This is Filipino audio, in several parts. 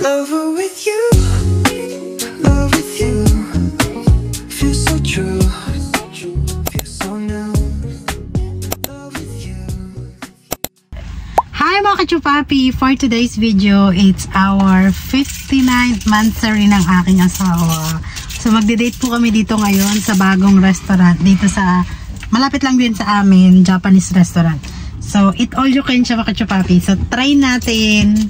Lover with you, love with you, feels so true, feels so new, love with you. Hi mga kachupapi! For today's video, it's our 59th monthsary ng aking asawa. So magde-date po kami dito ngayon sa bagong restaurant dito sa, malapit lang din sa amin, Japanese restaurant. So eat all you can siya mga kachupapi. So try natin.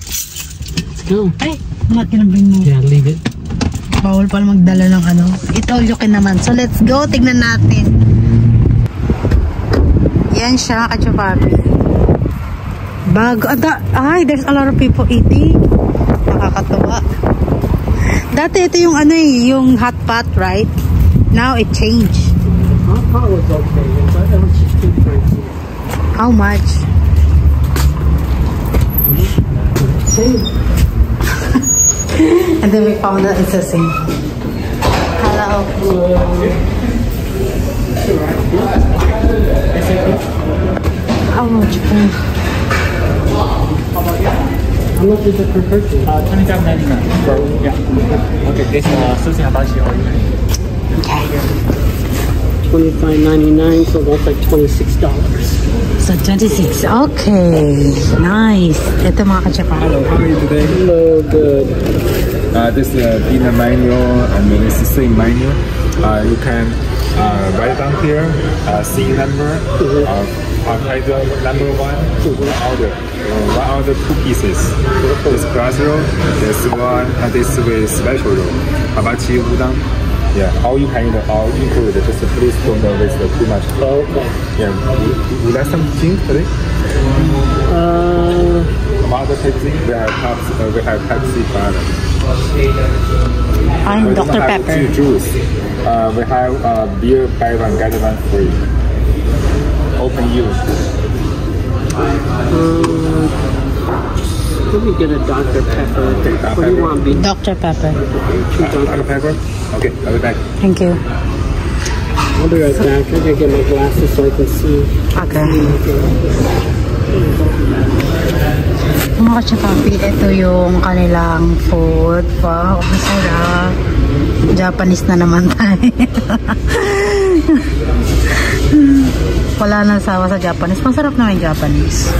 Let's go. Ay, not gonna bring mo. Yeah, leave it. Bawal pala magdala ng ano. Eat all you can naman. So let's go, tignan natin. Yan siya mga kachupapi. Bago, ay, there's a lot of people eating. Nakakatawa. Dati ito yung ano eh, yung hot pot, right? Now it changed. Hot pot was okay, but it was just too pricey. How much? Same. And then we found out it's the same. Hello. How much? How much is it per person? $27.99. Yeah. Okay, this sushi hibachi all you can. Okay. $25.99, so that's like $26. So 26. Okay. Nice. Ito mga kachupapi. Hello, how are you today? Hello, good. This is the dinner menu and this is the same menu. You can write down here, seat number, item number one, order. One order, two pieces. This glass roll, this one, this with special roll. Hibachi udon. Yeah, all you can eat, all included. Just please don't waste too much. Okay. Yeah, would like some drink today? Other Pepsi, we have Pepsi banana. I'm We Dr. don't have Pepper. tea juice. We have beer, buy one get one free. Open you. Let me get a Dr. Pepper. What do you want, B? Dr. Pepper. Dr. Pepper. Okay, I'll be back. Thank you. I'll be right back. I gotta get my glasses so I can see. Okay. Mga kachupapi, ito yung kanilang food. Wow, masarap. Japanese na naman tayo. Wala nang sawa sa Japanese. Masarap naman yung Japanese.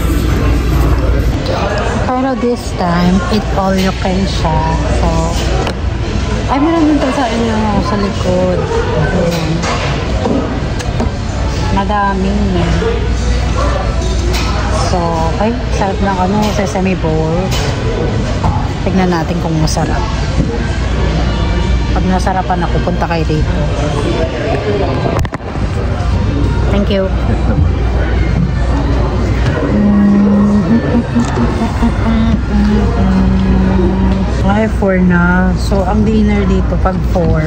Pero this time, eat all you can siya. So, ay, meron din to sa inyo sa likod. Ayan. Madami. So, ay, sarap ng ano, sesame bowl. Tignan natin kung masarap. Pag nasarapan ako, punta kayo dito. Thank you. Ay, 4 na. So, ang dinner dito, pag 4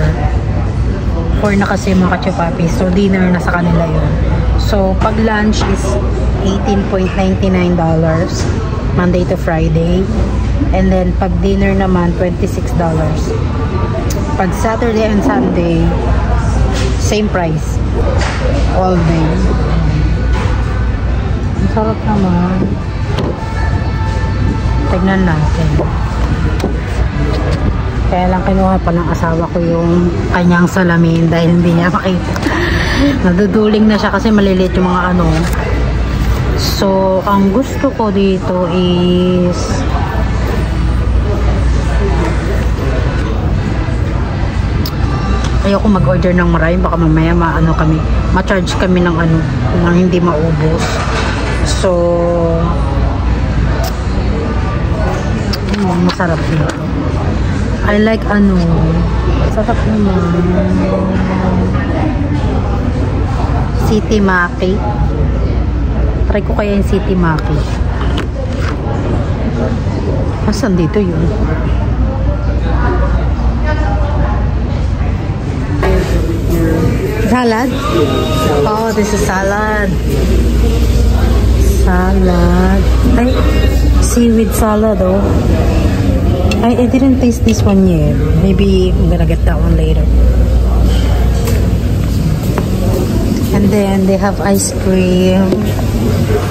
na kasi mga kachupapi. So, dinner na sa kanila yun. So, pag lunch is $18.99 Monday to Friday. And then, pag dinner naman, $26. Pag Saturday and Sunday, same price. All day. Ang sarap naman. Tignan natin. Kaya lang kinuha pa ng asawa ko yung kanyang salamin dahil hindi niya makita. Naduduling na siya kasi maliliit yung mga ano. So, ang gusto ko dito is ayoko mag-order ng marami, baka mamaya maano kami, ma-charge kami ng ano, ng hindi maubos. So, masarap dito. I like ano, sarap naman. City Maki. Try ko kaya yung City Maki. Asan dito yun? Salad? Oh, this is salad. Salad. Ay, seaweed salad, oh. I didn't taste this one yet. Maybe I'm gonna get that one later. And then they have ice cream.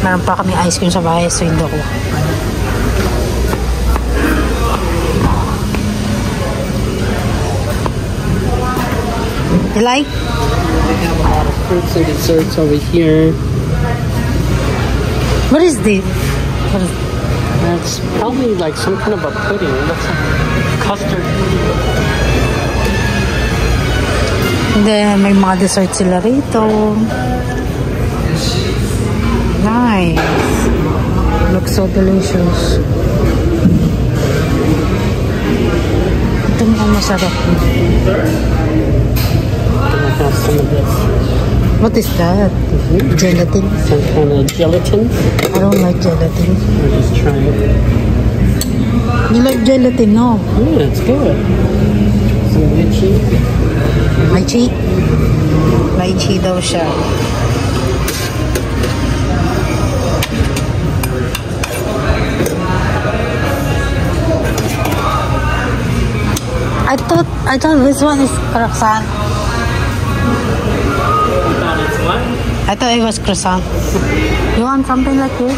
Meron pa kami ice cream sa bahay, so hindi ako. You like? They have a lot of fruits and desserts over here. What is this? What is That's probably like some kind of a pudding. Looks like custard. Then, may mga dessert sila rito. Nice. Looks so delicious. Ito mukhang masarap. I have some of this. What is that? Gelatin? Some kind of gelatin. I don't like gelatin. I'll just try it. You like gelatin, no? Yeah, it's good. Some lychee. Lychee? Lychee daw siya. I thought this one is croissant. I thought it was croissant. You want something like this?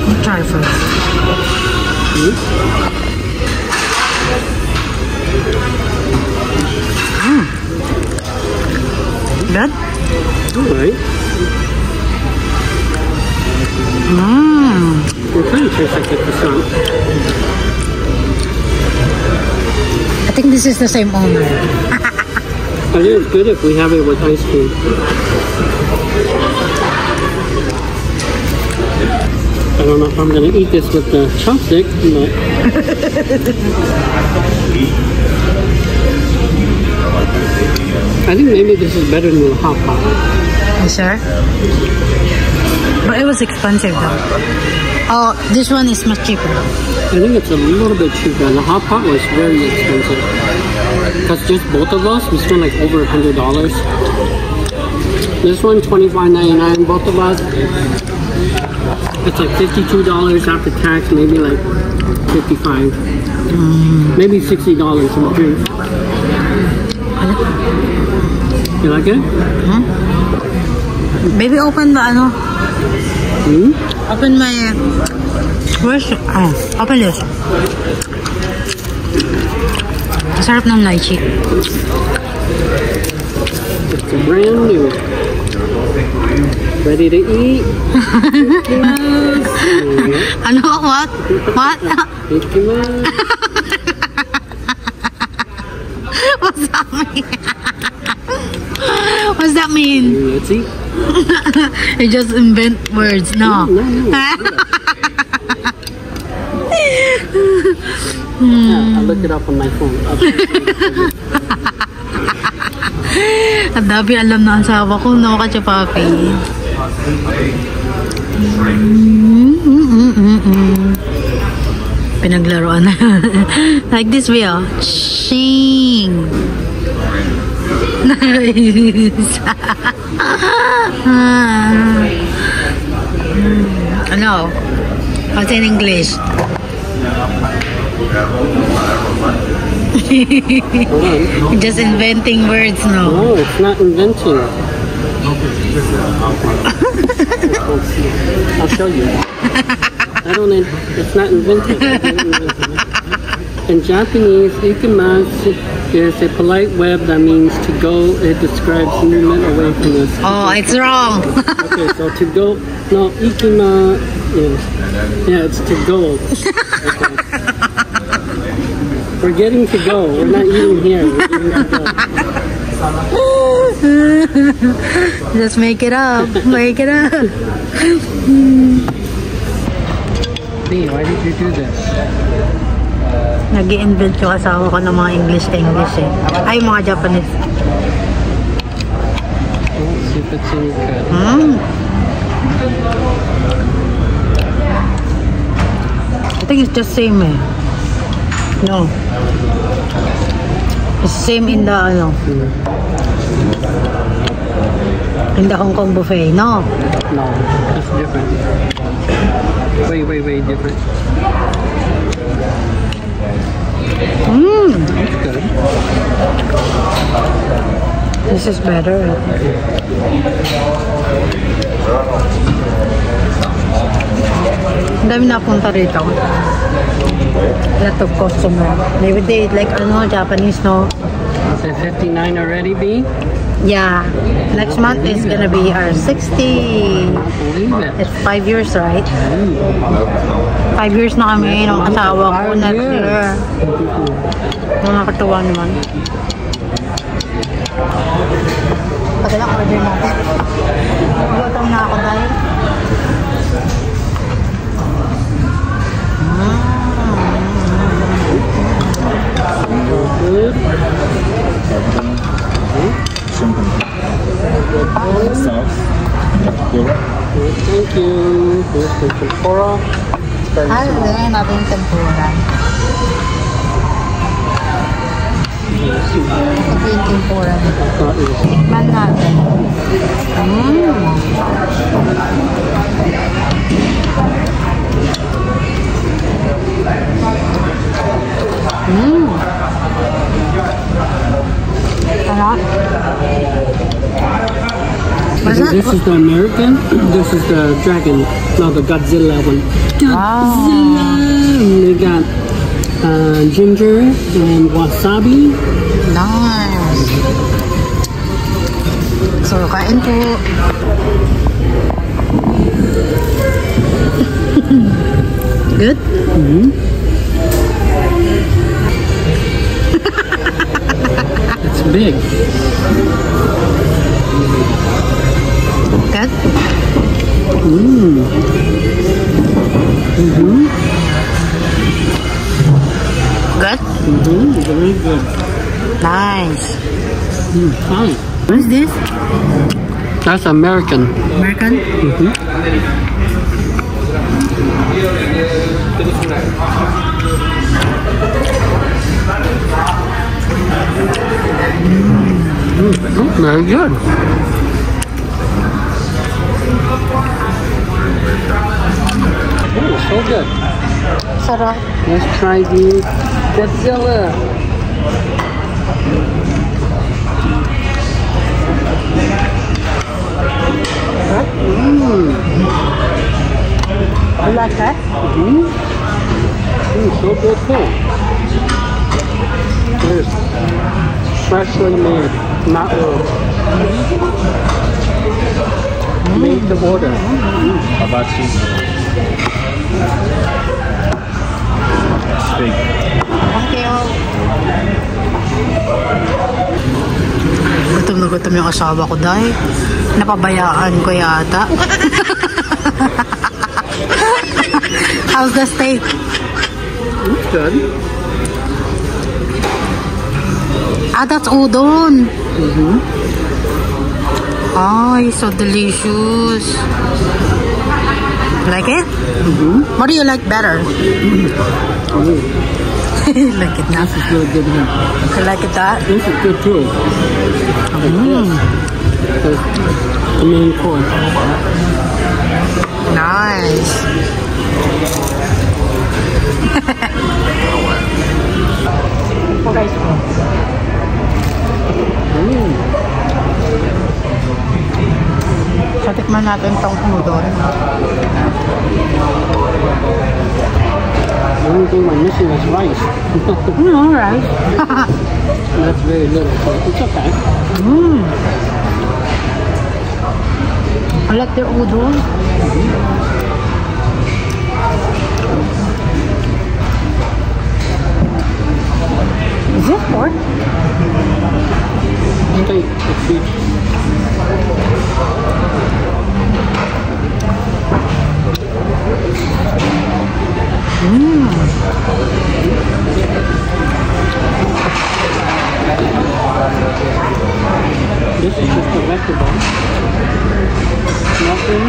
I'll try first. Good? Alright. It kind of tastes like a croissant. I think this is the same owner. I think it's good if we have it with ice cream. I don't know if I'm going to eat this with the chopstick, but... I think maybe this is better than the hot pot. You sure? But it was expensive though. Oh, this one is much cheaper. I think it's a little bit cheaper. The hot pot was very expensive. Because just both of us, we spent like over $100. This one, $25.99, both of us. It's like $52 after tax, maybe like $55. Maybe $60 in drinks. You like it? Baby, open the ano? Open my... Where's... open this. Masarap ng lychee. It's brand new. Ready to eat? Ano? What? What? Mickey Mouse. What's that mean? What's that mean? Let's eat. You just invent words, no? No. Yeah, I'll look it up on my phone. Ang dami alam na ang asawa ko, no, Kachapapi? Pinaglaruan na. Like this way, oh. Shing! Nice! Ano? What's in English? Just inventing words, no? No, it's not inventing. I'll show you. It's not invented. In Japanese, ikimasu is a polite web that means to go. It describes movement away from us. Oh, it's wrong. Okay, so to go. No, ikima. Yeah, it's to go. Okay. We're getting to go. We're not eating here. We're getting to go. Just make it up. Make it up. Lee, why did you do this? Nag-i-invent yung asawa ko ng mga English eh. Ay, mga Japanese. Let's see if it's any good. I think it's just same eh. No. It's same in the in the Hong Kong buffet, no? No, it's different. Way different. That's good. This is better. dami napunta rito. Lot of customer. Maybe they like, Japanese, no? Is it 59 already, B? Yeah. Next month is gonna be our 60. Believe it. It's 5 years, right? 5 years na kami ng asawa ko next year. Nakakatuwa naman. Pagkala ko order natin. Gutom na ako dahil. Good. Sauce. Tempura. Thank you. Here's the tempura. Lagyan natin yung tempura. Ito yung tempura. Tikman natin. Sarap. This is the American. This is the dragon. No, the Godzilla one. Godzilla. They got ginger and wasabi. Nice. So, kain po. Good? It's big. Good? Good? Very good. Nice. Fine. What is this? That's American. American? Very good. So good. Sarap. Let's try the Godzilla. You like that? So good too. It's freshly made, not raw. Made to order. How about cheese? Steak. Thank you. Gutom na gutom yung asawa ko dahil napabayaan ko yata. How's the steak? It's good. That's udon. Ay, so delicious. Like it? What do you like better? Like it now. This is really good. Huh? You like it that? This is good too. The main course. Nice. So, tikman natin tong udon. The only thing we're missing is rice. No, right? That's very little, so it's okay. I like the udon. Is this pork? Steak, it's beef. This is just a vegetable. Nothing.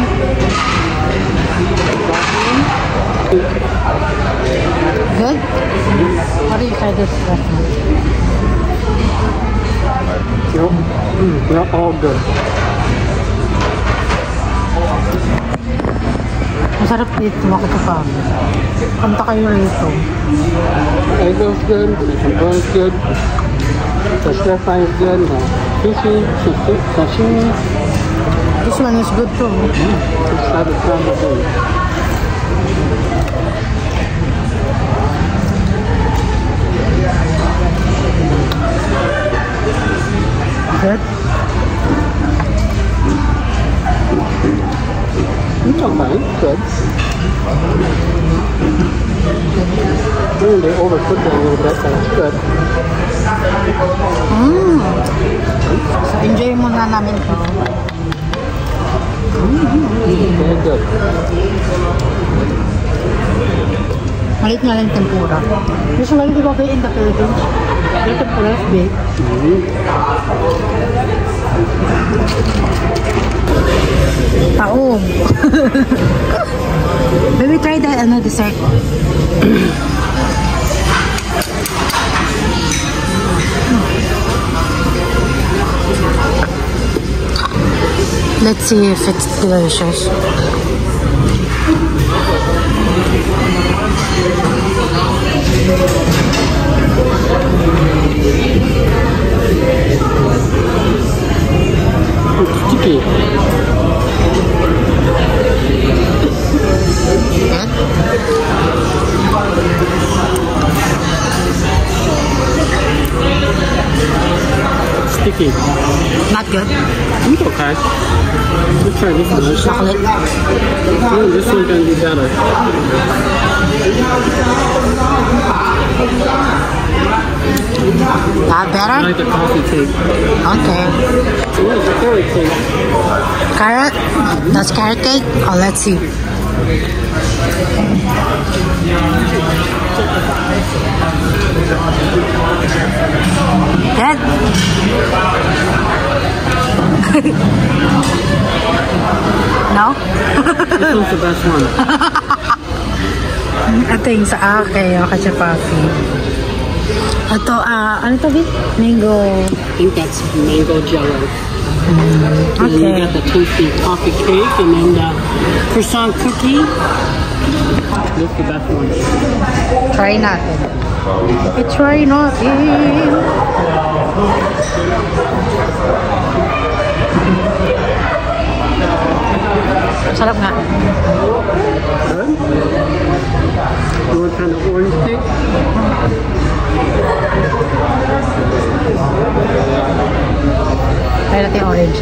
Good? How do you say this restaurant? They're all good. Masarap dito, makatapang. Punta kayo rito. Eggo's good, the tempura is good, the stir fry is good, the sushi, sashimi. This one is good too. Let's try the salmon too. They overcooked it a little bit, but it's good. So, enjoy muna namin to. Very good. Malit nga lang tempura. Usually, di ba ba in the Philippines? Like a fresh bake. Taong. Maybe try that dessert. Let's see if it's delicious. It's sticky. Sticky. Not good. It's okay. Let's try this one. Chocolate. Oh, this one's gonna be better. That I better? like the coffee cake. Okay. Oh, it's a carrot cake. Carrot? That's carrot cake? Oh, let's see. Good? No? This one's the best one. Ito yung sa akin, yung kachapapi. Ito, ano to, Vic? Mango. I think that's mango jello. And then you Okay. got the toasty coffee cake and then the croissant cookie. This is the best one. Try natin. I-try natin. Sarap nga. Good. You want kind of orange cake? Try natin yung orange.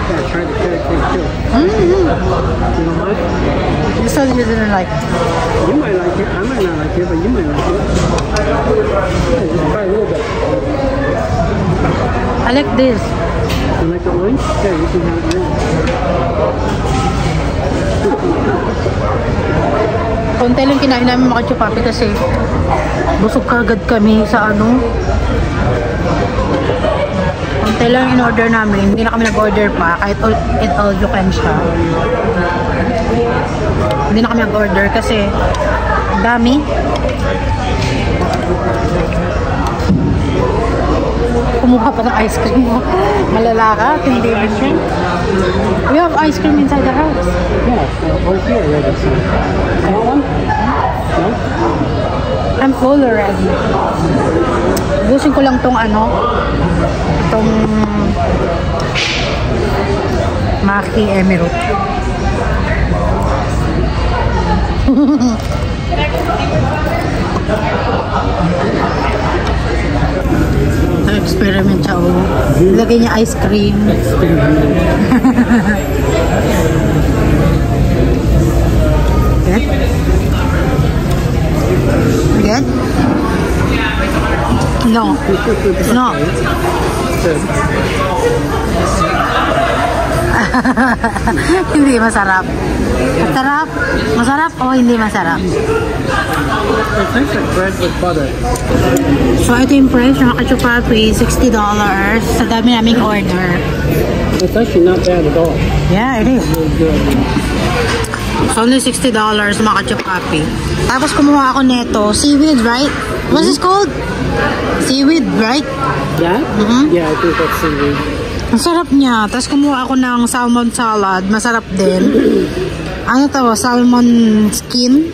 Yeah, try the carrot cake too. You don't like it? You said you didn't like it. You might like it. I might not like it, but you might like it. Yeah, just try a little bit. I like this. You like the orange? Yeah, you can have it now. Konti lang kinain namin mga chupapi kasi busog kagad kami sa ano. Konti lang in-order namin. Hindi na kami nag-order pa kahit it all you can siya. Hindi na kami nag-order kasi dami. Kumuha pa ng ice cream mo. Malala ka, hindi rin siya. We have ice cream inside the house. Yeah, over here already. So. Want one? No? I'm full already. Busin ko lang tong ano, itong Maki Emirate. Experiment siya, oh. Lagay niya ice cream. Good? Good? No. No. Hindi masarap. Masarap? Masarap o hindi masarap? It tastes like bread with butter. So, ito yung price ng kachupapi, $60 sa dami naming order. It's actually not bad at all. Yeah, it is. Really good. So, only $60 mga kachupapi. Tapos kumuha ako neto, seaweed, right? What's this called? Seaweed, right? That? Yeah, I think that's seaweed. Ang sarap niya. Tapos kumuha ako ng salmon salad. Masarap din. Ano to? Salmon skin.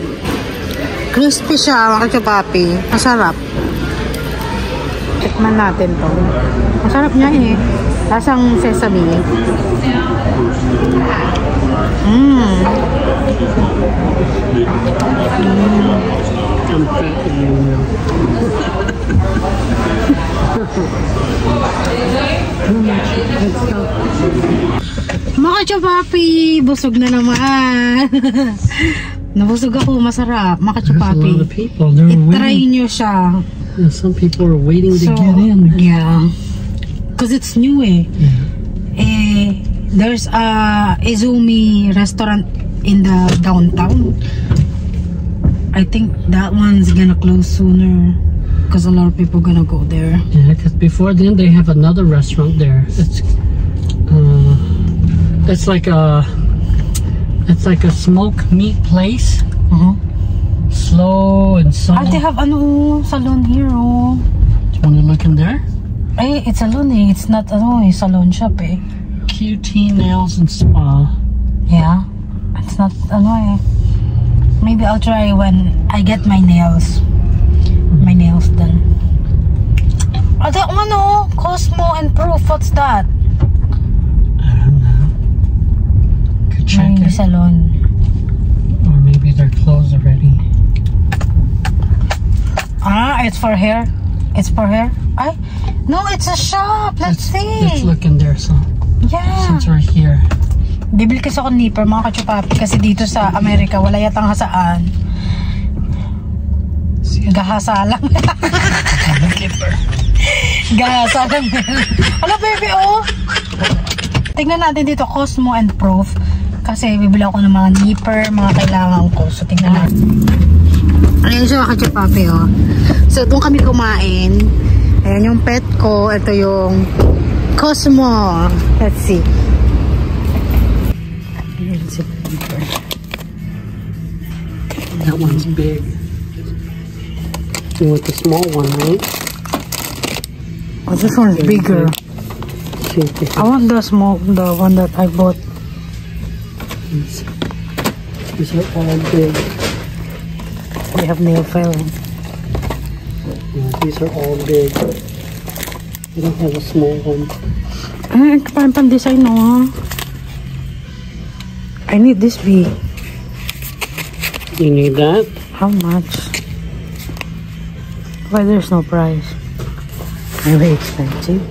Crispy siya, mga kachupapi. Masarap. Tikman natin to. Masarap niya eh. Lasang sesame. I'm fat again now. Mga chupapi, busog na naman. Nabusog ako, masarap. Mga There's a lot chupapi. of people. They're I-try waiting. nyo siya. Yeah, some people are waiting to So, get in. yeah. Because it's new eh. There's a Izumi restaurant in the downtown. I think that one's gonna close sooner. Because a lot of people gonna go there. Yeah, because before then they have another restaurant there. It's like a smoked meat place. Slow and so. They have salon here oh. Do you want to look in there? It's salon eh. It's not salon shop eh. QT Nails and Spa. Yeah. It's not Maybe I'll try when I get my nails. My nails done. That one Cosmo and Proof. What's that? I don't know. Could check Maybe it. salon. Or maybe they're closed already. It's for hair. It's for hair. No, it's a shop. Let's see. Let's look in there. So Yeah. since we're here. Bibili kasi ako nipper mga kachupapi kasi dito sa Amerika wala yatang hasaan. Gahasa lang. Gahasa lang. Hello baby Tingnan natin dito Cosmo and Proof kasi bibili ako ng mga nipper, mga kailangan ko. So tingnan natin. Ayan siya mga kachupapi So doon kami kumain. Ayan yung pet ko. Ito yung Cosmo. Let's see. That one's big. You want the small one, right? Oh, this one's bigger. See if they I want the one that I bought. These are all big. They have nail file. Yeah, these are all big. They don't have a small one. Parang design I need this big. You need that? How much? Why there's no price? Very expensive.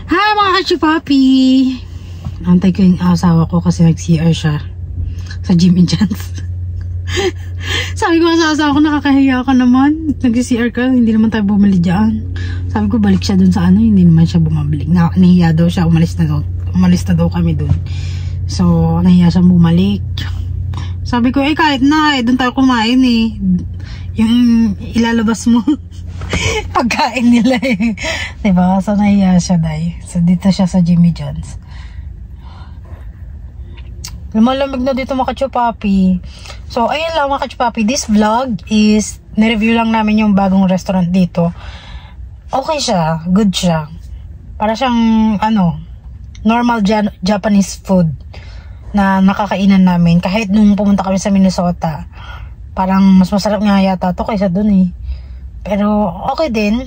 Hi mga kachupapi! Antay ko yung asawa ko kasi nag-CR siya sa Jimmy John's. Sabi ko sa asawa ko, nakakahiya ka naman. Nag-CR ka, hindi naman tayo bumili dyan. Sabi ko, balik siya dun sa hindi naman siya bumabalik. Nahiya daw siya, umalis na daw kami dun. So, nahiya siya bumalik. Sabi ko, kahit na, dun tayo kumain Yung ilalabas mo, pagkain nila Diba? So, nahiya siya So, dito siya sa Jimmy John's. Lumalamig na dito mga kachupapi. So, ayun lang mga kachupapi. This vlog is, nireview lang namin yung bagong restaurant dito. Okay siya. Good siya. Para siyang, normal Japanese food na nakakainan namin. Kahit nung pumunta kami sa Minnesota, parang mas masarap nga yata to kaysa dun Pero, okay din.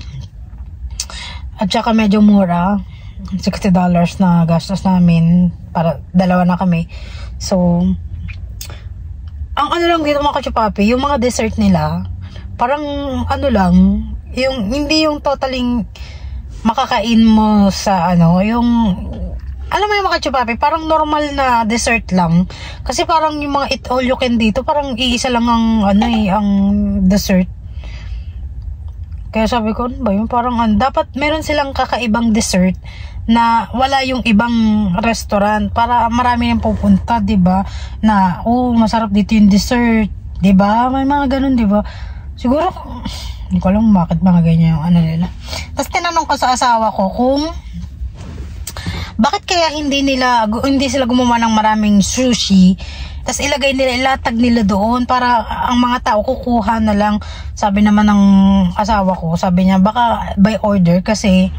At saka medyo mura. $60 na gastos namin. Para dalawa na kami. So, ang lang dito mga kachupapi, yung mga dessert nila, parang lang, yung, hindi yung totaling makakain mo sa yung, alam mo yung mga kachupapi, parang normal na dessert lang. Kasi parang yung mga eat all you can dito, parang iisa lang ang, ang dessert. Kaya sabi ko, ba yun? Parang, dapat meron silang kakaibang dessert na wala yung ibang restaurant para marami nang pupunta, 'di ba? Na masarap dito yung dessert, 'di ba? May mga ganun, 'di ba? Siguro hindi ko alam bakit mga ganyan yung nila. Tapos tinanong ko sa asawa ko kung bakit kaya hindi sila gumawa ng maraming sushi, tapos ilatag nila doon para ang mga tao kukuha na lang. Sabi naman ng asawa ko, sabi niya baka by order kasi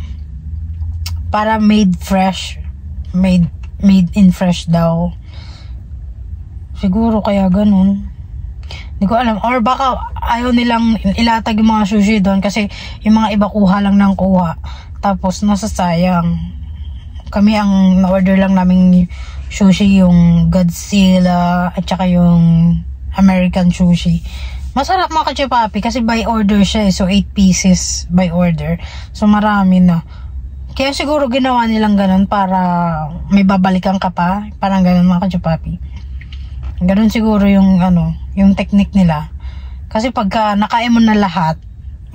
para made in fresh daw. Siguro kaya ganun. Hindi ko alam. Or baka ayaw nilang ilatag yung mga sushi doon kasi yung mga iba kuha lang ng kuha. Tapos nasasayang. Kami ang na-order lang namin sushi, yung Godzilla at saka yung American sushi. Masarap mga kachupapi kasi by order siya so 8 pieces by order. So marami na. Kaya siguro ginawa nilang ganun para may babalikan ka pa. Parang ganun mga kachupapi. Ganun siguro yung yung technique nila. Kasi pagka nakain mo na lahat,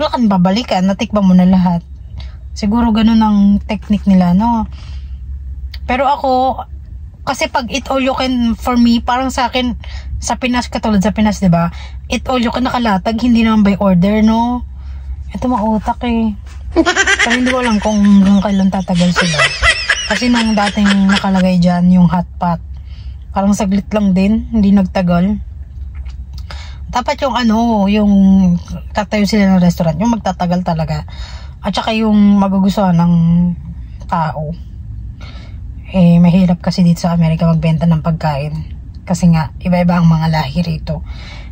wala kang babalikan, natikba mo na lahat. Siguro ganun ang technique nila, no? Pero ako, kasi pag eat all you can, for me, parang sa akin, sa Pinas, katulad sa Pinas, diba? Eat all you can nakalatag, hindi naman by order, no? Ito mautak eh. Pero hindi ko alam kung hanggang kailan tatagal sila. Kasi nung dating nakalagay dyan, yung hot pot, parang saglit lang din, hindi nagtagal. Dapat yung yung tatayo sila ng restaurant, yung magtatagal talaga. At saka yung magugustuhan ng tao. Eh, mahirap kasi dito sa Amerika magbenta ng pagkain. Kasi nga, iba-iba ang mga lahi rito.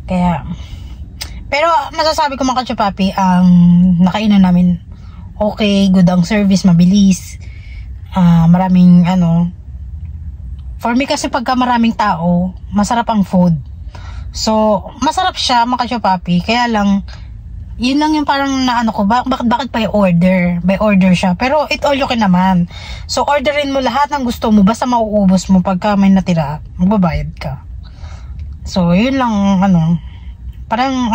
Kaya, pero masasabi ko mga kachupapi, ang nakainan namin, okay, good ang service, mabilis. Maraming for me kasi pagka maraming tao, masarap ang food. So, masarap siya mga kachupapi. Kaya lang, yun lang yung parang ko, bakit by order? By order siya. Pero it all you can naman. So, orderin mo lahat ng gusto mo, basta mauubos mo pagka may natira, magbabayad ka. So, yun lang, parang,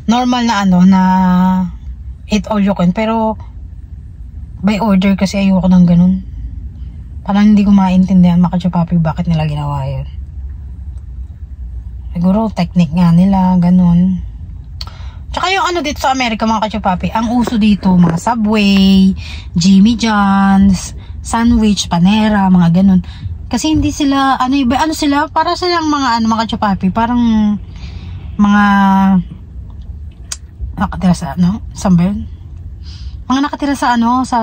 normal na, na it all you can. Pero, by order kasi ayoko ng ganun. Parang hindi ko maintindihan, makachupapi, bakit nila ginawa yun. Siguro, technique nga nila, ganun. Tsaka yung dito sa Amerika mga kachupapi, ang uso dito mga Subway, Jimmy John's, sandwich, panera, mga ganun. Kasi hindi sila, sila, para silang mga mga kachupapi, parang mga nakatira sa saan ba yun? Mga nakatira sa sa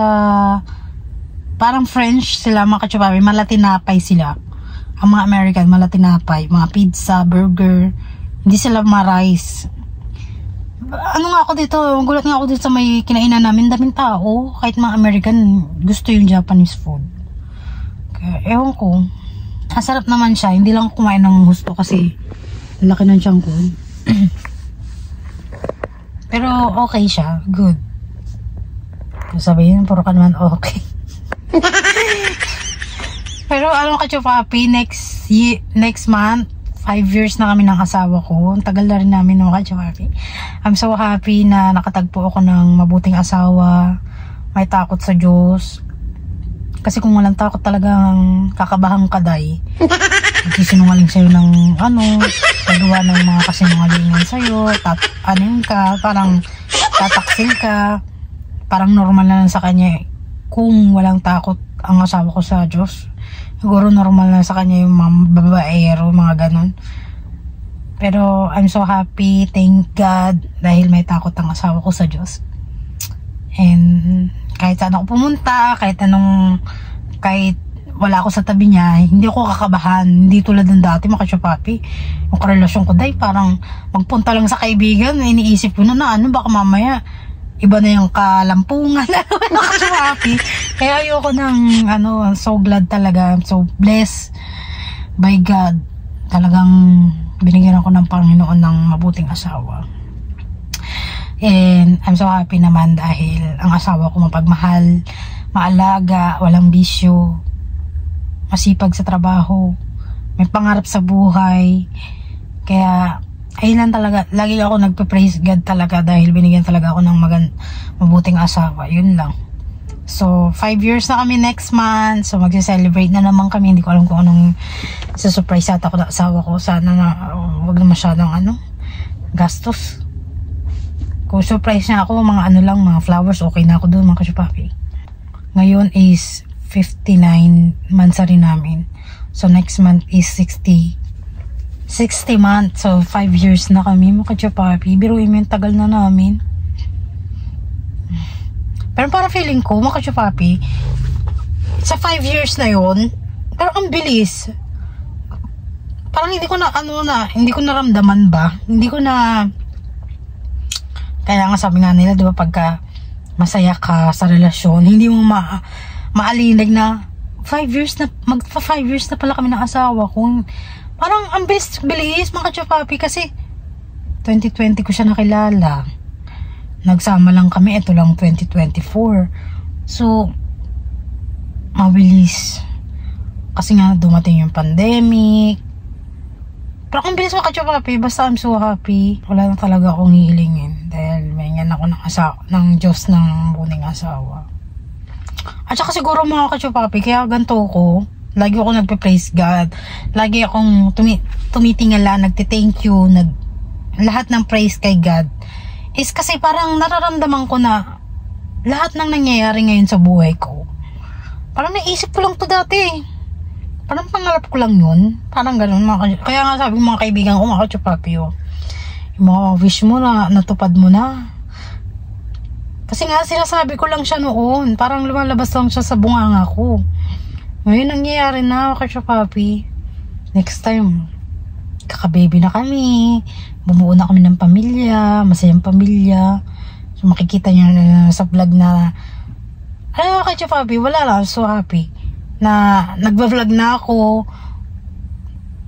parang French sila mga kachupapi, malatinapay sila. Ang mga American, malatinapay, mga pizza, burger, hindi sila rice. Nga ako dito, gulat nga ako dito sa may kinainan namin, daming tao, kahit mga American gusto yung Japanese food. Kaya ewan ko, masarap naman siya, hindi lang kumain ng gusto kasi laki ng tiyan ko. Pero okay siya, good. Sabihin, puro ka naman okay. Pero kachupapi, next month 5 years na kami ng asawa ko. Ang tagal na rin namin ng kachupapi. I'm so happy na nakatagpo ako ng mabuting asawa. May takot sa Diyos. Kasi kung walang takot talagang kakabahang kaday. Magsisinungaling sa'yo ng gagawa ng mga kasinungalingan sa'yo. Ka, parang tataksil ka. Parang normal na lang sa kanya. Kung walang takot ang asawa ko sa Diyos, siguro normal na sa kanya yung mga babaero, mga ganun. Pero I'm so happy, thank God, dahil may takot ang asawa ko sa Diyos. And kahit saan ako pumunta, kahit wala ako sa tabi niya, hindi ako kakabahan. Hindi tulad ng dati mga kachupapi. Yung karelasyon ko dahil parang magpunta lang sa kaibigan, iniisip ko na baka mamaya iba na yung kalampungan. Kachupapi. Kaya ayoko ng so glad talaga. I'm so blessed by God. Talagang binigyan ako ng Panginoon ng mabuting asawa. And I'm so happy naman dahil ang asawa ko mapagmahal, maalaga, walang bisyo, masipag sa trabaho, may pangarap sa buhay. Kaya ayun lang talaga, lagi ako nagpe-praise God talaga dahil binigyan talaga ako ng mabuting asawa. Yun lang. So 5 years na kami next month. So magse-celebrate na naman kami. Hindi ko alam kung anong surprise ata ko na asawa ko. Sana na wag na masyadong gastos. Kung surprise niya ako, mga mga flowers, okay na ako doon mga kachupapi. Ngayon is 59 months rin namin. So next month is 60 months. So 5 years na kami mga kachupapi. Biruin mo yung tagal na namin. Pero parang feeling ko mga kachupapi, sa 5 years na yon, pero ang bilis. Parang hindi ko na hindi ko naramdaman ba? Hindi ko na, kaya nga sabi nga nila, di ba, pagka masaya ka sa relasyon, hindi mo maalinag na 5 years na, magpa 5 years na pala kami ng asawa ko. Parang ang bilis mga kachupapi, kasi 2020 ko siya nakilala. Nagsama lang kami, ito lang 2024. So, mabilis. Kasi nga, dumating yung pandemic. Pero ang bilis mga kachupapi, basta I'm so happy. Wala na talaga akong hihilingin. Dahil may yan ako ng Diyos ng buning asawa. At saka siguro mga kachupapi, kaya ganito ko, lagi ako nagpe-praise God. Lagi akong tumitingala, nagte-thank you, lahat ng praise kay God. Is kasi parang nararamdaman ko na lahat ng nangyayari ngayon sa buhay ko, parang naisip ko lang to dati. Parang pangarap ko lang yun. Parang ganun. Kaya nga sabi mga kaibigan ko, mga kachupapi, yung mga wish mo na natupad mo na. Kasi nga sinasabi ko lang siya noon. Parang lumalabas lang siya sa bunganga ko. Ngayon nangyayari na, mga kachupapi. Next time, kaka-baby na kami. Bumuo na kami ng pamilya, masayang pamilya. So makikita nyo na sa vlog na, ano mga kachupapi, wala lang, so happy na nagba-vlog na ako.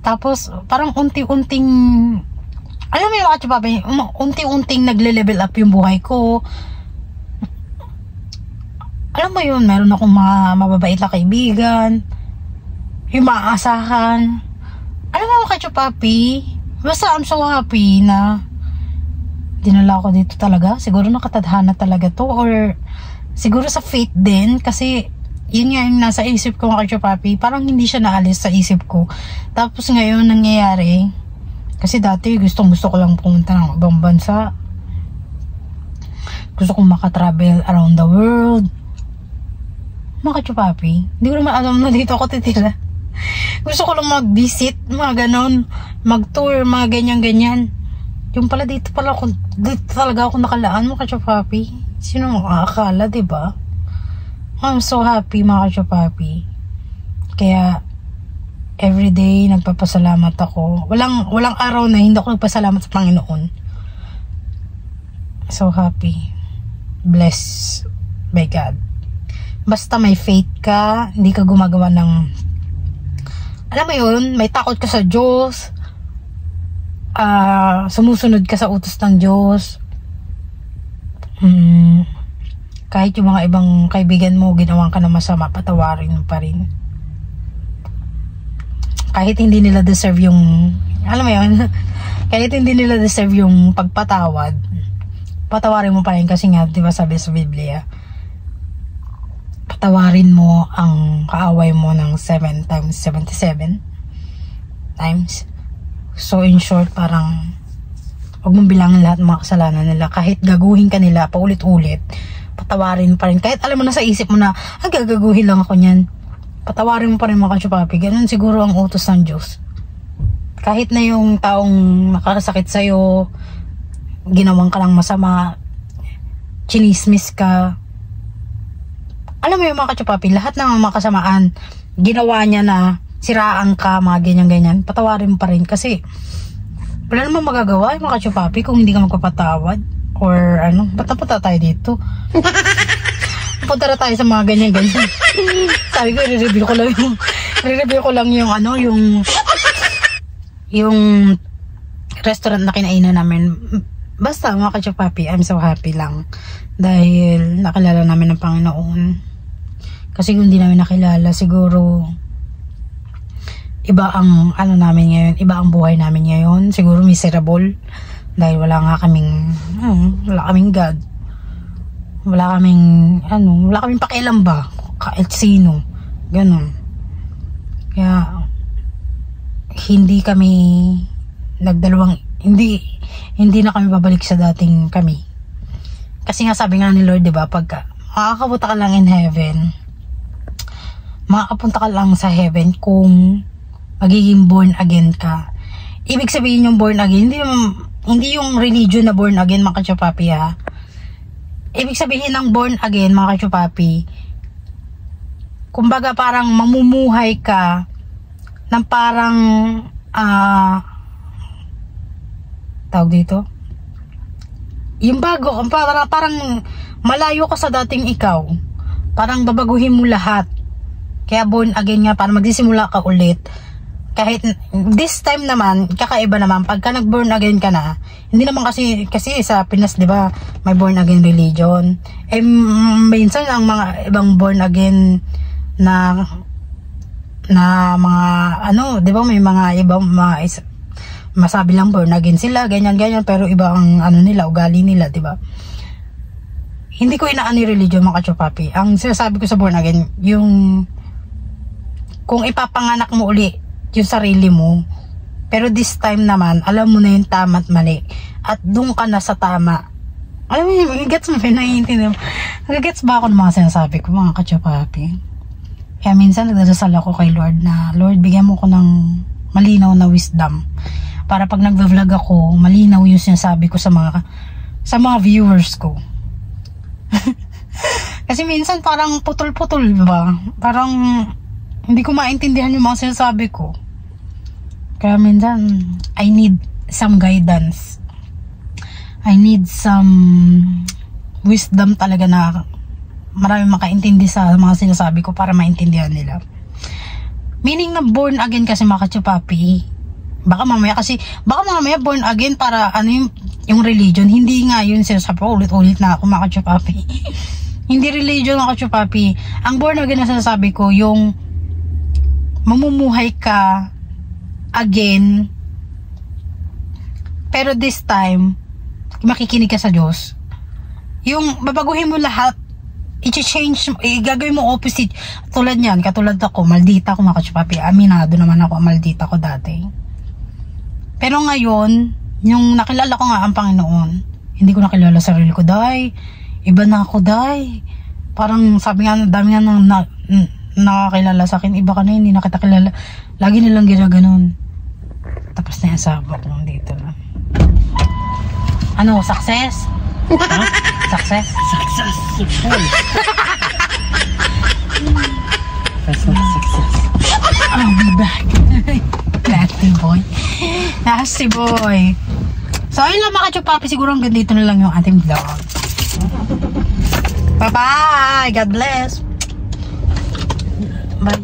Tapos parang unti-unting, alam mo yung mga kachupapi, unti-unting nagle-level up yung buhay ko. Alam mo yun, meron akong mga mababait na kaibigan, yung maaasahan. Alam mo mga kachupapi, basta I'm so happy na dinala ko dito talaga. Siguro nakatadhana talaga to, or siguro sa fate din, kasi yun nga yung nasa isip ko mga kachupapi. Parang hindi siya naalis sa isip ko. Tapos ngayon nangyayari, kasi dati gustong gusto ko lang pumunta ng ibang bansa. Gusto kong makatravel around the world. Mga kachupapi, hindi ko naman alam na dito ako titila. Gusto ko lang mag-visit, mga ganon, mag-tour, mga ganyan-ganyan. Yung pala dito talaga ako nakalaan, mga kachupapi. Sino makakakala, diba? I'm so happy, mga kachupapi. Kaya everyday nagpapasalamat ako. Walang araw na hindi ako nagpasalamat sa Panginoon. So happy. Blessed by God. Basta may faith ka, hindi ka gumagawa ng, alam mo yun, may takot ka sa Diyos, sumusunod ka sa utos ng Diyos. Kahit yung mga ibang kaibigan mo ginawan ka na masama, patawarin mo pa rin. Kahit hindi nila deserve yung, alam mo yun, kahit hindi nila deserve yung pagpatawad, patawarin mo pa rin. Kasi nga, di ba sabi sa Biblia, patawarin mo ang kaaway mo ng 7 times 77 times. So in short, parang huwag mong bilangin lahat ng mga kasalanan nila. Kahit gaguhin ka nila paulit-ulit, patawarin pa rin. Kahit alam mo na sa isip mo na gagaguhin lang ako niyan, patawarin mo pa rin mga kachupapi. Ganun siguro ang utos ng Diyos. Kahit na yung taong nakakasakit sa'yo, ginawang ka ng masama, chinismis ka, alam mo yung mga kachupapi, lahat ng mga kasamaan ginawa niya na siraan ka, mga ganyan-ganyan, patawarin mo pa rin. Kasi wala namang magagawa yung mga kachupapi kung hindi ka magpapatawad. Or ano, ba't napunta tayo dito? Punta na tayo sa mga ganyan-ganyan. Sabi ko, i-review ko lang yung ano, yung restaurant na kinainan namin. Basta mga kachupapi, I'm so happy lang dahil nakilala namin ng Panginoon. Kasi kung hindi namin nakilala, siguro iba ang ano namin ngayon, iba ang buhay namin ngayon. Siguro miserable dahil wala nga kaming wala kaming God. Wala kaming pakialam ba kahit sino. Ganun. Kaya hindi kami hindi na kami babalik sa dating kami. Kasi nga sabi nga ni Lord, diba, pagka makakapunta ka lang in heaven, makakapunta ka lang sa heaven kung magiging born again ka. Ibig sabihin yung born again, hindi yung religion na born again, mga kachupapi, ha. Ibig sabihin ng born again, mga kachupapi, kumbaga parang mamumuhay ka ng parang tawag dito, yung bago, parang malayo ka sa dating ikaw. parang babaguhin mo lahat. Kaya born again nga, para magsisimula ka ulit. Kahit this time naman, kakaiba naman, pagka nag-born again ka na, hindi naman kasi sa Pinas, di ba, may born again religion. Eh, minsan ang mga ibang born again na mga, ano, di ba, may mga ibang, masabi lang born again sila, ganyan, pero iba ang, ano nila, ugali nila, di ba? Hindi ko inaan ni religion, mga kachupapi. Ang sinasabi ko sa born again, yung, kung ipapanganak mo uli yung sarili mo, pero this time naman alam mo na yung tama at mali at doon ka na sa tama. Alam mo, gets mo, naiintindihan mo, gets ba ako ng mga sinasabi ko, mga kachupapi? Kaya minsan nagdadasal ako kay Lord na, Lord, bigyan mo ko ng malinaw na wisdom para pag nagva-vlog ako, malinaw yung sinasabi ko sa mga viewers ko. Kasi minsan parang putol-putol, diba? Parang hindi ko maintindihan yung mga sinasabi ko. Kaya minsan, I need some guidance. I need some wisdom talaga na marami makaintindi sa mga sinasabi ko para maintindihan nila. Meaning na born again kasi, mga kachupapi. Baka mamaya born again para ano yung religion. Hindi nga yun sinasabi ko. Ulit-ulit na ako, mga kachupapi. Hindi religion, mga kachupapi. Ang born again na sinasabi ko, yung mamumuhay ka again, pero this time makikinig ka sa Diyos. Yung babaguhin mo lahat, i-change, gagawin mo opposite. Tulad yan, katulad ako, maldita ako, mga kachupapi. Aminado naman ako, maldita ko dati. Pero ngayon, yung nakilala ko nga ang Panginoon, hindi ko nakilala sarili ko, day. Iba na ako, day. Parang sabi nga, dami nga nakakilala sa akin, iba ka na, hindi na kita kilala. Lagi nilang ginaganon. Tapos na yung asawa ko dito na. Ano, success? Ha? Success? Success. Success. I'll be back. Nasty boy. Nasty boy. So, ayun lang, mga kachupapi. Siguro hanggang dito na lang yung ating vlog. Bye-bye. God bless. Bye.